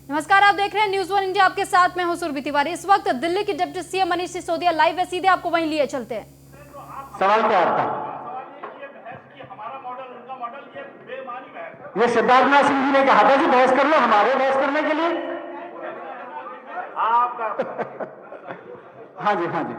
नमस्कार, आप देख रहे हैं न्यूज़ वन इंडिया। आपके साथ मैं हूं सुरभि तिवारी। इस वक्त दिल्ली के deputy CM Manish Sisodia live है, सीधे आपको वहीं लिए चलते हैं। सवाल क्या आपका? ये सिद्धार्थनाथ सिंह जी ने कहा था कि बहस कर लो, हमारे बहस करने के लिए। हाँ जी, हाँ जी।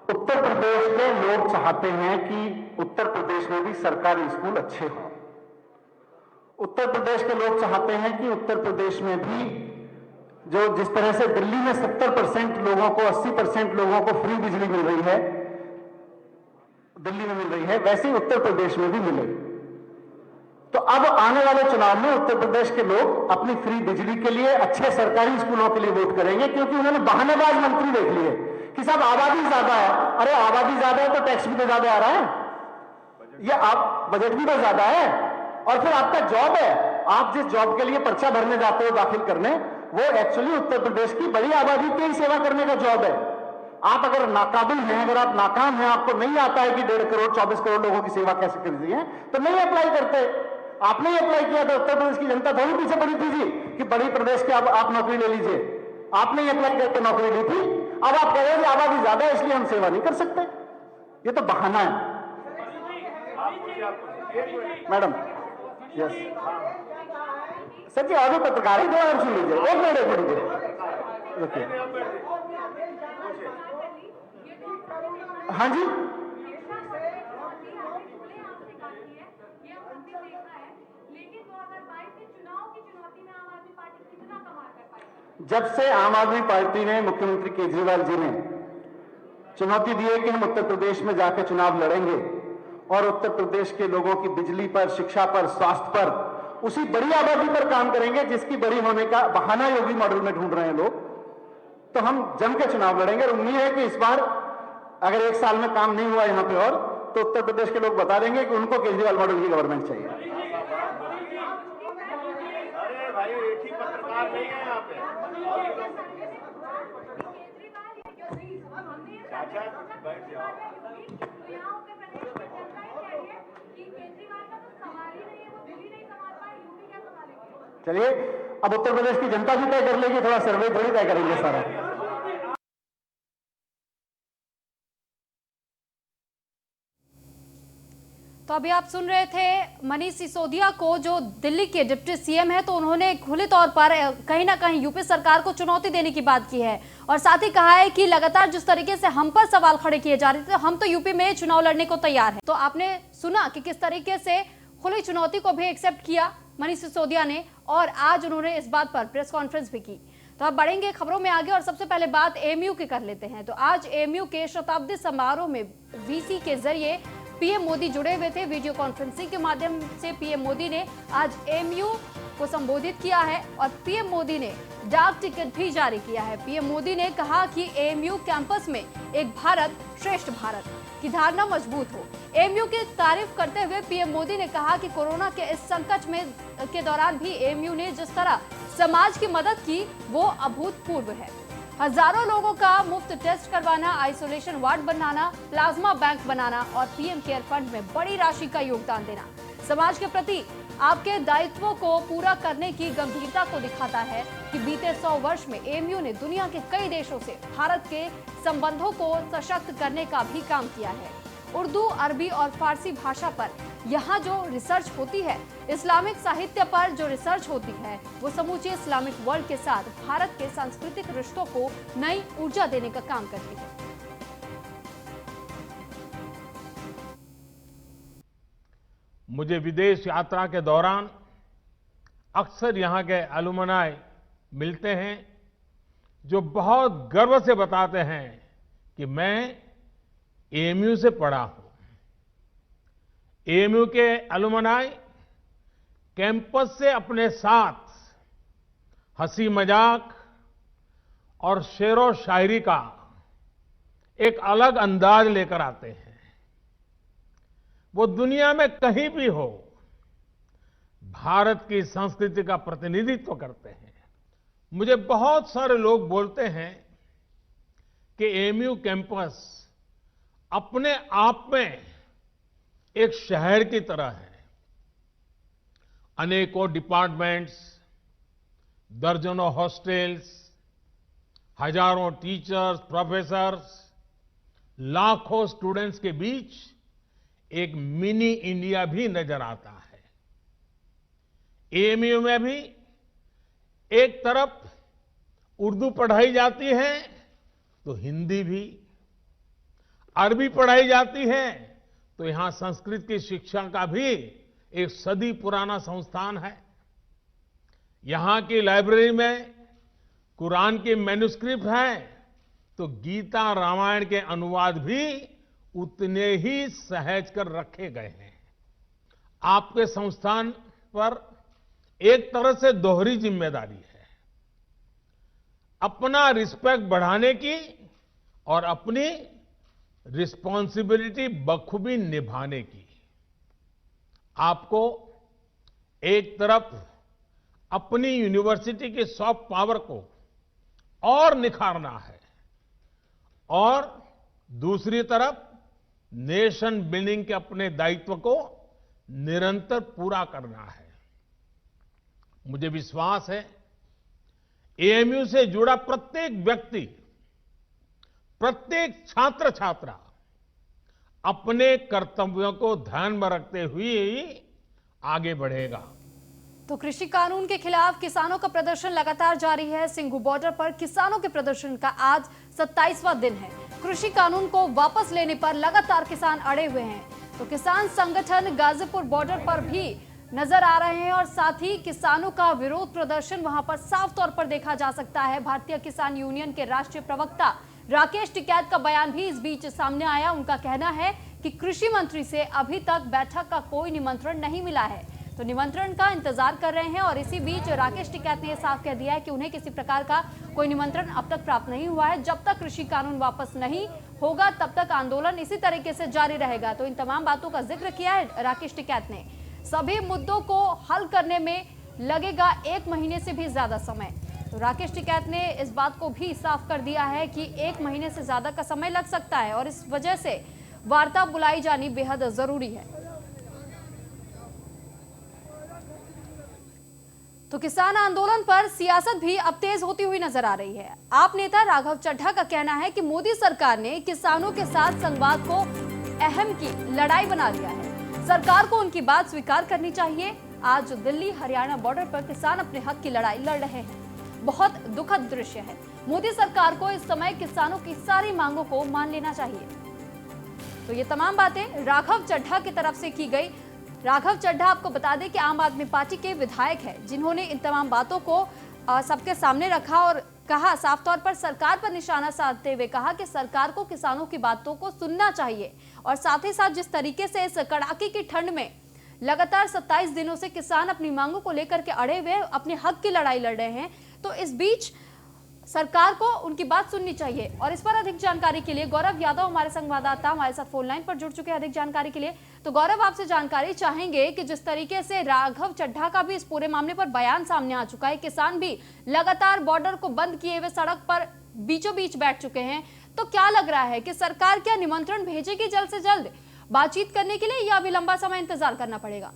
उत्तर प्रदेश के लोग चाहते हैं कि उत्तर प्रदेश में भी सरकारी स्कूल अच्छे हों। उत्तर प्रदेश के लोग चाहते हैं कि उत्तर प्रदेश में भी जो जिस तरह से दिल्ली में 70% लोगों को 80% लोगों को फ्री बिजली मिल रही है, दिल्ली में मिल रही है, वैसे ही उत्तर प्रदेश में भी मिले। तो अब आने वाले चुनाव में उत्तर प्रदेश के लोग अपनी फ्री बिजली के लिए, अच्छे सरकारी स्कूलों के लिए वोट करेंगे, क्योंकि उन्होंने बहानेबाज मंत्री देख लिए कि साहब आबादी ज्यादा है। अरे आबादी ज्यादा है तो टैक्स भी तो ज्यादा आ रहा है, ये आप बजट भी तो ज्यादा है। और फिर आपका जॉब है, आप जिस जॉब के लिए पर्चा भरने जाते हो, दाखिल करने, वो एक्चुअली उत्तर प्रदेश की बड़ी आबादी की सेवा करने का जॉब है। आप अगर नाकाबिल हैं, अगर आप नाकाम हैं, आपको नहीं आता है कि 1.5 करोड़ 24 करोड़ लोगों की सेवा कैसे करनी है, तो नहीं अप्लाई करते। आपने ही अप्लाई किया था, उत्तर प्रदेश की जनता थोड़ी पीछे पड़ी थी जी कि बड़ी प्रदेश के आप नौकरी ले लीजिए। आपने ही अप्लाई करके नौकरी ली थी। अब आप कह रहे हैं कि आबादी ज्यादा है इसलिए हम सेवा नहीं कर सकते। ये तो बहाना है मैडम। यस सर जी, और भी पत्रकार हैं, और सुन लीजिए। एक मिनट रुकिए। हाँ जी, जब से आम आदमी पार्टी ने, मुख्यमंत्री केजरीवाल जी ने चुनौती दी है कि हम उत्तर प्रदेश में जाकर चुनाव लड़ेंगे और उत्तर प्रदेश के लोगों की बिजली पर, शिक्षा पर, स्वास्थ्य पर, उसी बड़ी आबादी पर काम करेंगे जिसकी बड़ी होने का बहाना योगी मॉडल में ढूंढ रहे हैं लोग, तो हम जम के चुनाव लड़ेंगे। और उम्मीद है कि इस बार अगर 1 साल में काम नहीं हुआ यहां पे और, तो उत्तर प्रदेश के लोग बता देंगे कि उनको केजरीवाल मॉडल की गवर्नमेंट चाहिए। अरे भाई, एक ही पत्रकार नहीं है यहाँ पे। बैठ जाओ। चलिए, अब उत्तर प्रदेश की जनता भी तय कर लेगी, थोड़ा सर्वे थोड़ी तय करेंगे सारा। तो अभी आप सुन रहे थे मनीष सिसोदिया को, जो दिल्ली के डिप्टी सीएम है। तो उन्होंने खुले तौर पर कहीं ना कहीं यूपी सरकार को चुनौती देने की बात की है और साथ ही कहा है कि लगातार जिस तरीके से हम पर सवाल खड़े किए जा रहे थे, हम तो यूपी में चुनाव लड़ने को तैयार हैं। तो आपने सुना कि किस तरीके से खुली चुनौती को भी एक्सेप्ट किया मनीष सिसोदिया ने, और आज उन्होंने इस बात पर प्रेस कॉन्फ्रेंस भी की। तो अब बढ़ेंगे खबरों में आगे और सबसे पहले बात एएमयू की कर लेते हैं। तो आज एएमयू के शताब्दी समारोह में वीसी के जरिए पीएम मोदी जुड़े हुए थे। वीडियो कॉन्फ्रेंसिंग के माध्यम से पीएम मोदी ने आज एएमयू को संबोधित किया है और पीएम मोदी ने डाक टिकट भी जारी किया है। पीएम मोदी ने कहा कि एएमयू कैंपस में एक भारत श्रेष्ठ भारत की धारणा मजबूत हो। एएमयू की तारीफ करते हुए पीएम मोदी ने कहा कि कोरोना के इस संकट में के दौरान भी एएमयू ने जिस तरह समाज की मदद की, वो अभूतपूर्व है। हजारों लोगों का मुफ्त टेस्ट करवाना, आइसोलेशन वार्ड बनाना, प्लाज्मा बैंक बनाना और पीएम केयर फंड में बड़ी राशि का योगदान देना समाज के प्रति आपके दायित्वों को पूरा करने की गंभीरता को दिखाता है कि बीते 100 वर्ष में एएमयू ने दुनिया के कई देशों से भारत के संबंधों को सशक्त करने का भी काम किया है। उर्दू, अरबी और फारसी भाषा पर यहाँ जो रिसर्च होती है, इस्लामिक साहित्य पर जो रिसर्च होती है, वो समूचे इस्लामिक वर्ल्ड के साथ भारत के सांस्कृतिक रिश्तों को नई ऊर्जा देने का काम करती है। मुझे विदेश यात्रा के दौरान अक्सर यहाँ के अलुमनाई मिलते हैं जो बहुत गर्व से बताते हैं कि मैं एएमयू से पढ़ा हूं। एएमयू के अलुमनाई कैंपस से अपने साथ हंसी मजाक और शेरो शायरी का एक अलग अंदाज लेकर आते हैं। वो दुनिया में कहीं भी हो, भारत की संस्कृति का प्रतिनिधित्व करते हैं। मुझे बहुत सारे लोग बोलते हैं कि एएमयू कैंपस अपने आप में एक शहर की तरह है। अनेकों डिपार्टमेंट्स, दर्जनों हॉस्टल्स, हजारों टीचर्स, प्रोफेसर्स, लाखों स्टूडेंट्स के बीच एक मिनी इंडिया भी नजर आता है। एएमयू में भी एक तरफ उर्दू पढ़ाई जाती है तो हिंदी भी, अरबी पढ़ाई जाती है तो यहां संस्कृत की शिक्षा का भी एक सदी पुराना संस्थान है। यहां की लाइब्रेरी में कुरान के मैन्युस्क्रिप्ट है तो गीता रामायण के अनुवाद भी उतने ही सहेज कर रखे गए हैं। आपके संस्थान पर एक तरह से दोहरी जिम्मेदारी है, अपना रिस्पेक्ट बढ़ाने की और अपनी रिस्पॉन्सिबिलिटी बखूबी निभाने की। आपको एक तरफ अपनी यूनिवर्सिटी की सॉफ्ट पावर को और निखारना है और दूसरी तरफ नेशन बिल्डिंग के अपने दायित्व को निरंतर पूरा करना है। मुझे विश्वास है एएमयू से जुड़ा प्रत्येक व्यक्ति, प्रत्येक छात्र छात्रा अपने कर्तव्यों को ध्यान में रखते हुए ही आगे बढ़ेगा। तो कृषि कानून के खिलाफ किसानों का प्रदर्शन लगातार जारी है। सिंघू बॉर्डर पर किसानों के प्रदर्शन का आज 27वां दिन है। कृषि कानून को वापस लेने पर लगातार किसान अड़े हुए हैं। तो किसान संगठन गाजीपुर बॉर्डर पर भी नजर आ रहे हैं और साथ ही किसानों का विरोध प्रदर्शन वहां पर साफ तौर पर देखा जा सकता है। भारतीय किसान यूनियन के राष्ट्रीय प्रवक्ता राकेश टिकैत का बयान भी इस बीच सामने आया। उनका कहना है कि कृषि मंत्री से अभी तक बैठक का कोई निमंत्रण नहीं मिला है, तो निमंत्रण का इंतजार कर रहे हैं। और इसी बीच राकेश टिकैत ने साफ कह दिया है कि उन्हें किसी प्रकार का कोई निमंत्रण अब तक प्राप्त नहीं हुआ है। जब तक कृषि कानून वापस नहीं होगा तब तक आंदोलन इसी तरीके से जारी रहेगा। तो इन तमाम बातों का जिक्र किया है राकेश टिकैत ने। सभी मुद्दों को हल करने में लगेगा 1 महीने से भी ज्यादा समय। तो राकेश टिकैत ने इस बात को भी साफ कर दिया है कि 1 महीने से ज्यादा का समय लग सकता है और इस वजह से वार्ता बुलाई जानी बेहद जरूरी है। तो किसान आंदोलन पर सियासत भी अब तेज होती हुई नजर आ रही है। आप नेता राघव चड्ढा का कहना है कि मोदी सरकार ने किसानों के साथ संवाद को अहम की लड़ाई बना लिया है। सरकार को उनकी बात स्वीकार करनी चाहिए। आज दिल्ली हरियाणा बॉर्डर पर किसान अपने हक की लड़ाई लड़ रहे हैं। बहुत दुखद दृश्य है। मोदी सरकार को इस समय किसानों की सारी मांगों को मान लेना चाहिए। तो ये तमाम बातें राघव चड्ढा की तरफ से की गई। राघव चड्ढा आपको बता दें कि आम आदमी पार्टी के विधायक हैं, जिन्होंने इन तमाम बातों को सबके सामने रखा और कहा, साफ तौर पर सरकार पर निशाना साधते हुए कहा कि सरकार को किसानों की बातों को सुनना चाहिए। और साथ ही साथ जिस तरीके से इस कड़ाके की ठंड में लगातार 27 दिनों से किसान अपनी मांगों को लेकर के अड़े हुए अपने हक की लड़ाई लड़ रहे हैं, तो इस बीच सरकार को उनकी बात सुननी चाहिए। और इस पर अधिक जानकारी के लिए गौरव यादव हमारे संवाददाता हमारे साथ फोन लाइन पर जुड़ चुके हैं अधिक जानकारी के लिए। तो गौरव, आपसे जानकारी चाहेंगे कि जिस तरीके से राघव चड्ढा का भी इस पूरे मामले पर बयान सामने आ चुका है, किसान भी लगातार बॉर्डर को बंद किए हुए सड़क पर बीचों बीच बैठ चुके हैं, तो क्या लग रहा है कि सरकार क्या निमंत्रण भेजेगी जल्द से जल्द बातचीत करने के लिए या अभी लंबा समय इंतजार करना पड़ेगा?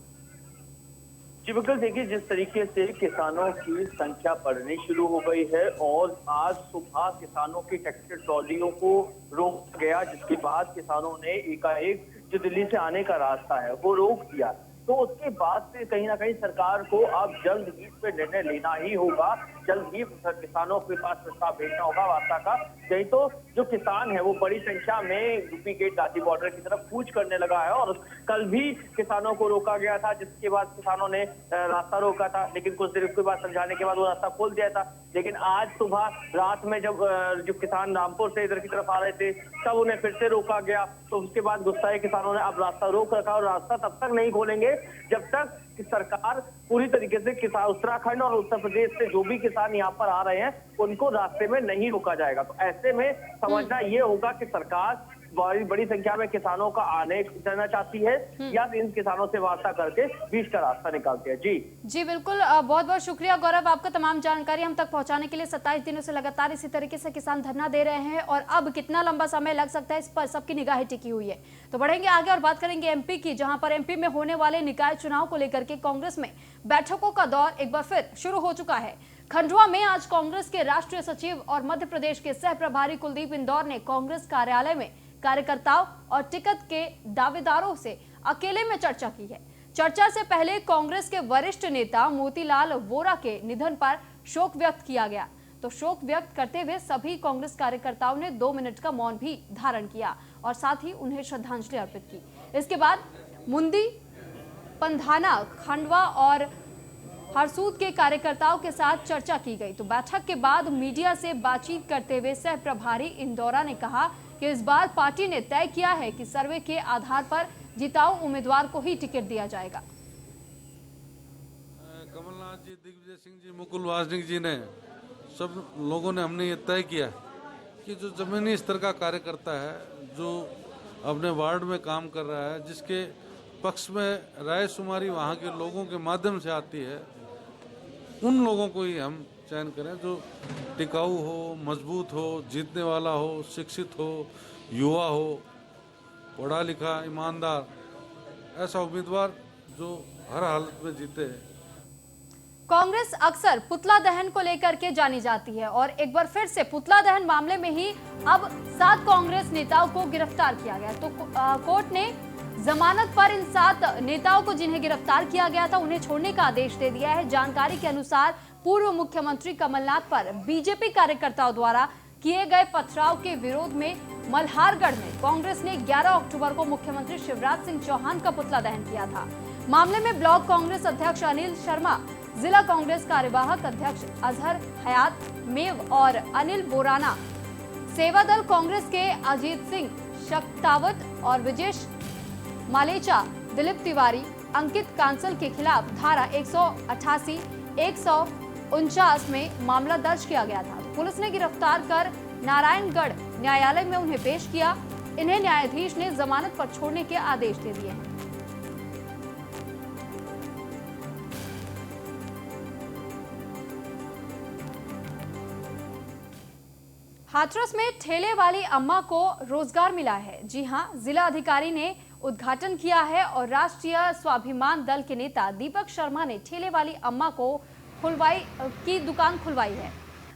जी बिल्कुल, देखिए जिस तरीके से किसानों की संख्या बढ़नी शुरू हो गई है और आज सुबह किसानों की ट्रैक्टर ट्रॉलियों को रोक गया, जिसके बाद किसानों ने एकाएक जो दिल्ली से आने का रास्ता है वो रोक दिया। तो उसके बाद से कहीं ना कहीं सरकार को अब जल्द ही इस पर निर्णय लेना ही होगा, जल्द ही किसानों के पास प्रस्ताव भेजना होगा वार्ता का। नहीं तो जो किसान है वो बड़ी संख्या में यूपी गेट गाजी बॉर्डर की तरफ कूच करने लगा है। और कल भी किसानों को रोका गया था, जिसके बाद किसानों ने रास्ता रोका था, लेकिन कुछ देर उसके बाद समझाने के बाद वो रास्ता खोल दिया था। लेकिन आज सुबह रात में जब जो किसान रामपुर से इधर की तरफ आ रहे थे तब उन्हें फिर से रोका गया। तो उसके बाद गुस्साए किसानों ने अब रास्ता रोक रखा और रास्ता तब तक नहीं खोलेंगे जब तक कि सरकार पूरी तरीके से किसान उत्तराखंड और उत्तर प्रदेश से जो भी किसान यहाँ पर आ रहे हैं उनको रास्ते में नहीं रोका जाएगा। तो ऐसे में समझना ये होगा कि सरकार बड़ी संख्या में किसानों का आने जाना चाहती है या इन किसानों से वार्ता करके बीच का रास्ता निकालते हैं। जी बिल्कुल, बहुत बहुत शुक्रिया गौरव, आपका तमाम जानकारी हम तक पहुंचाने के लिए। 27 दिनों से लगातार इसी तरीके से किसान धरना दे रहे हैं और अब कितना लंबा समय लग सकता है इस पर सबकी निगाहें टिकी हुई है। तो बढ़ेंगे आगे और बात करेंगे एमपी की, जहां पर एमपी में होने वाले निकाय चुनाव को लेकर के कांग्रेस में बैठकों का दौर एक बार फिर शुरू हो चुका है। खंडवा में आज कांग्रेस के राष्ट्रीय सचिव और मध्य प्रदेश के सह प्रभारी कुलदीप इंदौर ने कांग्रेस कार्यालय में कार्यकर्ताओं और टिकट के दावेदारों से अकेले में चर्चा की है। चर्चा से पहले कांग्रेस के वरिष्ठ नेता मोतीलाल वोरा के निधन पर शोक व्यक्त किया गया। तो शोक व्यक्त करते हुए सभी कांग्रेस कार्यकर्ताओं ने 2 मिनट का मौन भी धारण किया और साथ ही उन्हें श्रद्धांजलि अर्पित की। इसके बाद मुंदी, पंधाना, खंडवा और हरसूद के कार्यकर्ताओं के साथ चर्चा की गई। तो बैठक के बाद मीडिया से बातचीत करते हुए सह प्रभारी इंदौरा ने कहा कि इस बार पार्टी ने तय किया है कि सर्वे के आधार पर जिताऊ उम्मीदवार को ही टिकट दिया जाएगा। कमलनाथ जी, दिग्विजय सिंह जी, मुकुल वासनिक जी ने सब लोगों ने हमने ये तय किया कि जो जमीनी स्तर का कार्यकर्ता है, जो अपने वार्ड में काम कर रहा है, जिसके पक्ष में रायशुमारी वहाँ के लोगों के माध्यम से आती है, उन लोगों को ही हम चयन करें जो टिकाऊ हो, मजबूत हो, जीतने वाला हो, शिक्षित हो, युवा हो, पढ़ा लिखा, ईमानदार, ऐसा उम्मीदवार जो हर हालत में जीते। कांग्रेस अक्सर पुतला दहन को लेकर के जानी जाती है और एक बार फिर से पुतला दहन मामले में ही अब 7 कांग्रेस नेताओं को गिरफ्तार किया गया। तो कोर्ट ने जमानत पर इन 7 नेताओं को जिन्हें गिरफ्तार किया गया था उन्हें छोड़ने का आदेश दे दिया है। जानकारी के अनुसार पूर्व मुख्यमंत्री कमलनाथ पर बीजेपी कार्यकर्ताओं द्वारा किए गए पथराव के विरोध में मल्हारगढ़ में कांग्रेस ने 11 अक्टूबर को मुख्यमंत्री शिवराज सिंह चौहान का पुतला दहन किया था। मामले में ब्लॉक कांग्रेस अध्यक्ष अनिल शर्मा, जिला कांग्रेस कार्यवाहक अध्यक्ष अजहर हयात मेव और अनिल बोराना, सेवा दल कांग्रेस के अजीत सिंह शक्तावत और विजेश मालेचा, दिलीप तिवारी, अंकित कांसल के खिलाफ धारा 188, 149 में मामला दर्ज किया गया था। पुलिस ने गिरफ्तार कर नारायणगढ़ न्यायालय में उन्हें पेश किया। इन्हें न्यायाधीश ने जमानत पर छोड़ने के आदेश दे दिए हैं। हाथरस में ठेले वाली अम्मा को रोजगार मिला है। जी हां, जिला अधिकारी ने उद्घाटन किया है और राष्ट्रीय स्वाभिमान दल के नेता दीपक शर्मा ने ठेले वाली अम्मा को की दुकान खुलवाई है।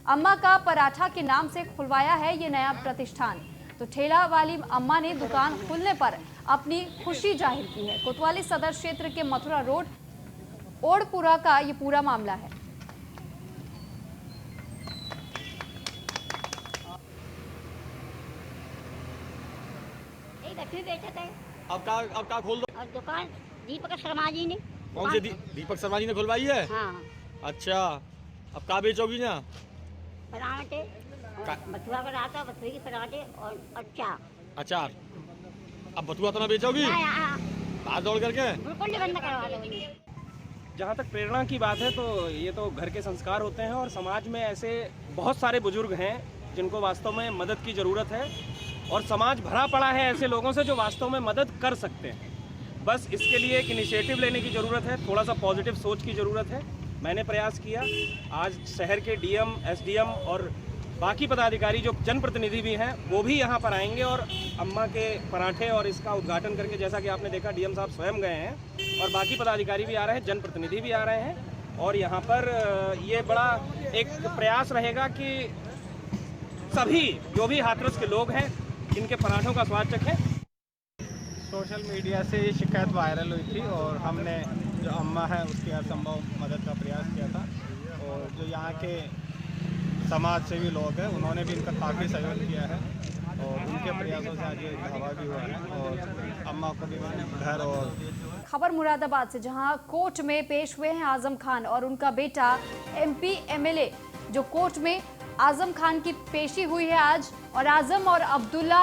अम्मा का पराठा के नाम से खुलवाया है ये नया प्रतिष्ठान। तो ठेला वाली अम्मा ने दुकान खुलने पर अपनी खुशी जाहिर की है। कोतवाली सदर क्षेत्र के मथुरा रोड ओड़पुरा का ये पूरा मामला है। अब का खोल दो। और दुकान दीपक शर्मा जी ने। कौन से दीपक शर्मा जी ने खुलवाई है? हाँ। अच्छा, अब का बेचोगी ना? पराठे, बथुआ पराठा, बथुए के पराठे और अचार। अचार। अब बथुआ तो ना बेचोगी? हाथ दौड़ करके बिल्कुल नहीं बंद करवा दो। जहाँ तक प्रेरणा की बात है तो ये तो घर के संस्कार होते हैं और समाज में ऐसे बहुत सारे बुजुर्ग हैं जिनको वास्तव में मदद की ज़रूरत है और समाज भरा पड़ा है ऐसे लोगों से जो वास्तव में मदद कर सकते हैं। बस इसके लिए एक इनिशिएटिव लेने की ज़रूरत है, थोड़ा सा पॉजिटिव सोच की ज़रूरत है। मैंने प्रयास किया। आज शहर के डीएम, एसडीएम और बाकी पदाधिकारी जो जनप्रतिनिधि भी हैं वो भी यहाँ पर आएंगे और अम्मा के पराठे और इसका उद्घाटन करके, जैसा कि आपने देखा डीएम साहब स्वयं गए हैं और बाकी पदाधिकारी भी आ रहे हैं, जनप्रतिनिधि भी आ रहे हैं और यहाँ पर ये बड़ा एक प्रयास रहेगा कि सभी जो भी हाथरस के लोग हैं इनके पराठों का स्वाद चखें। सोशल मीडिया से ये शिकायत वायरल हुई थी और हमने जो अम्मा है उसकी हर संभव मदद का प्रयास किया था और जो यहाँ के समाज सेवी लोग हैं उन्होंने भी इनका काफ़ी सहयोग किया है और उनके प्रयासों से आज ये ढाबा भी हुआ है और अम्मा को भी घर। और खबर मुरादाबाद से, जहां कोर्ट में पेश हुए हैं आजम खान और उनका बेटा एमपी एमएलए। जो कोर्ट में आजम खान की पेशी हुई है आज और आजम और अब्दुल्ला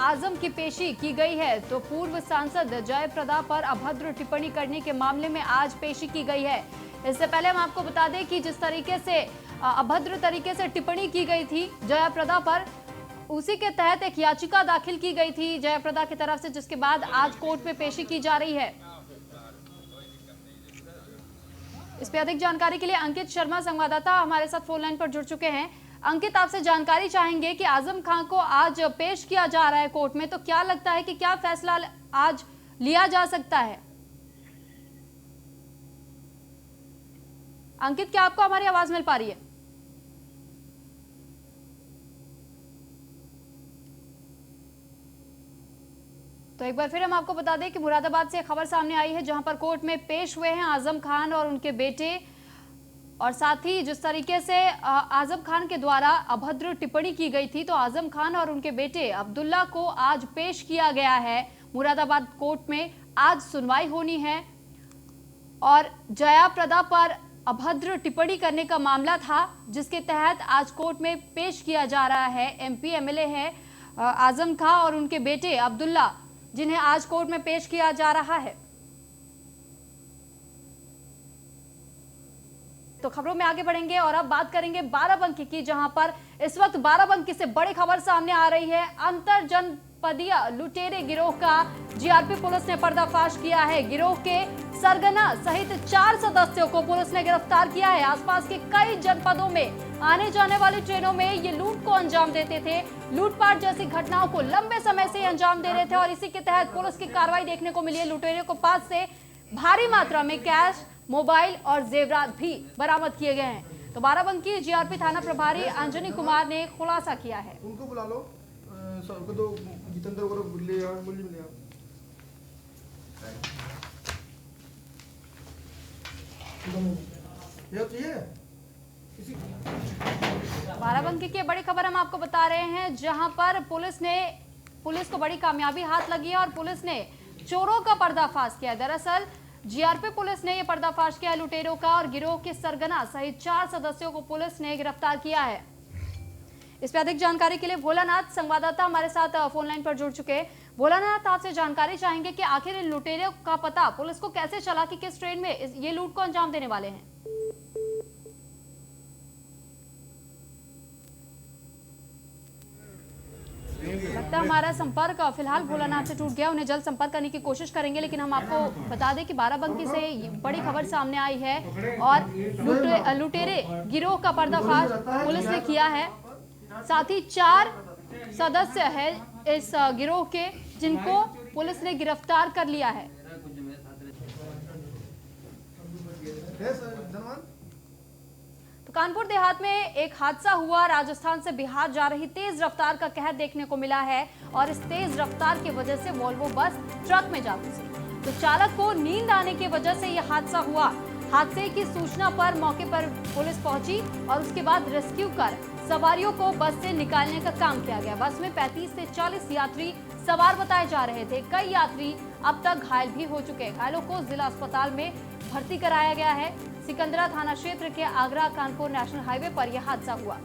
आजम की पेशी की गई है। तो पूर्व सांसद जयप्रदा पर अभद्र टिप्पणी करने के मामले में आज पेशी की गई है। इससे पहले हम आपको बता दें कि जिस तरीके से अभद्र तरीके से टिप्पणी की गई थी जयप्रदा पर, उसी के तहत एक याचिका दाखिल की गई थी जयाप्रदा की तरफ से, जिसके बाद आज कोर्ट में पेशी की जा रही है। इस पे अधिक जानकारी के लिए अंकित शर्मा संवाददाता हमारे साथ फोन लाइन पर जुड़ चुके हैं। अंकित, आपसे जानकारी चाहेंगे कि आजम खान को आज पेश किया जा रहा है कोर्ट में, तो क्या लगता है कि क्या फैसला आज लिया जा सकता है? अंकित, क्या आपको हमारी आवाज मिल पा रही है? तो एक बार फिर हम आपको बता दें कि मुरादाबाद से खबर सामने आई है, जहां पर कोर्ट में पेश हुए हैं आजम खान और उनके बेटे, और साथ ही जिस तरीके से आजम खान के द्वारा अभद्र टिप्पणी की गई थी, तो आजम खान और उनके बेटे अब्दुल्ला को आज पेश किया गया है मुरादाबाद कोर्ट में। आज सुनवाई होनी है और जयाप्रदा पर अभद्र टिप्पणी करने का मामला था, जिसके तहत आज कोर्ट में पेश किया जा रहा है। एमपी एमएलए है आजम खान और उनके बेटे अब्दुल्ला, जिन्हें आज कोर्ट में पेश किया जा रहा है। तो खबरों में आगे बढ़ेंगे और अब बात करेंगे बाराबंकी की, जहां पर इस वक्त बाराबंकी से बड़ी खबर सामने आ रही है। अंतर जनपदीय लुटेरे गिरोह का जीआरपी पुलिस ने पर्दाफाश किया है। गिरोह के सरगना सहित 4 सदस्यों को पुलिस ने गिरफ्तार किया है। आसपास के कई जनपदों में आने जाने वाली ट्रेनों में ये लूट को अंजाम देते थे। लूटपाट जैसी घटनाओं को लंबे समय से अंजाम दे रहे थे और इसी के तहत पुलिस की कार्रवाई देखने को मिली है। लुटेरों को पास से भारी मात्रा में कैश, मोबाइल और जेवरात भी बरामद किए गए हैं। तो बाराबंकी जीआरपी थाना प्रभारी अंजनी कुमार ने खुलासा किया है। उनको बुला लो, सबको तो जितेंद्र को बुले यार, बोली मिले यार। ये चाहिए बाराबंकी की बड़ी खबर हम आपको बता रहे हैं, जहां पर पुलिस को बड़ी कामयाबी हाथ लगी है और पुलिस ने चोरों का पर्दाफाश किया। दरअसल जीआरपी पुलिस ने यह पर्दाफाश किया लुटेरों का और गिरोह के सरगना सहित 4 सदस्यों को पुलिस ने गिरफ्तार किया है। इस पर अधिक जानकारी के लिए भोलानाथ संवाददाता हमारे साथ फोन लाइन पर जुड़ चुके हैं। भोलानाथ, आपसे जानकारी चाहेंगे कि आखिर इन लुटेरों का पता पुलिस को कैसे चला कि किस ट्रेन में ये लूट को अंजाम देने वाले हैं? लगता है हमारा संपर्क फिलहाल भोलानाथ से टूट गया। उन्हें जल्द संपर्क करने की कोशिश करेंगे, लेकिन हम आपको बता दें कि बाराबंकी से बड़ी खबर सामने आई है और लुटेरे गिरोह का पर्दाफाश पुलिस ने किया है। साथ ही 4 सदस्य है इस गिरोह के, जिनको पुलिस ने गिरफ्तार कर लिया है। तो कानपुर देहात में एक हादसा हुआ। राजस्थान से बिहार जा रही तेज रफ्तार का कहर देखने को मिला है और इस तेज रफ्तार की वजह से वोल्वो बस ट्रक में जा घुसी। तो चालक को नींद आने की वजह से यह हादसा हुआ। हादसे की सूचना पर मौके पर पुलिस पहुंची और उसके बाद रेस्क्यू कर सवारियों को बस से निकालने का काम किया गया। बस में 35 से 40 यात्री सवार बताए जा रहे थे। कई यात्री अब तक घायल भी हो चुके हैं। घायलों को जिला अस्पताल में भर्ती कराया गया है। सिकंदरा थाना क्षेत्र के आगरा कानपुर नेशनल हाईवे पर यह हादसा हुआ।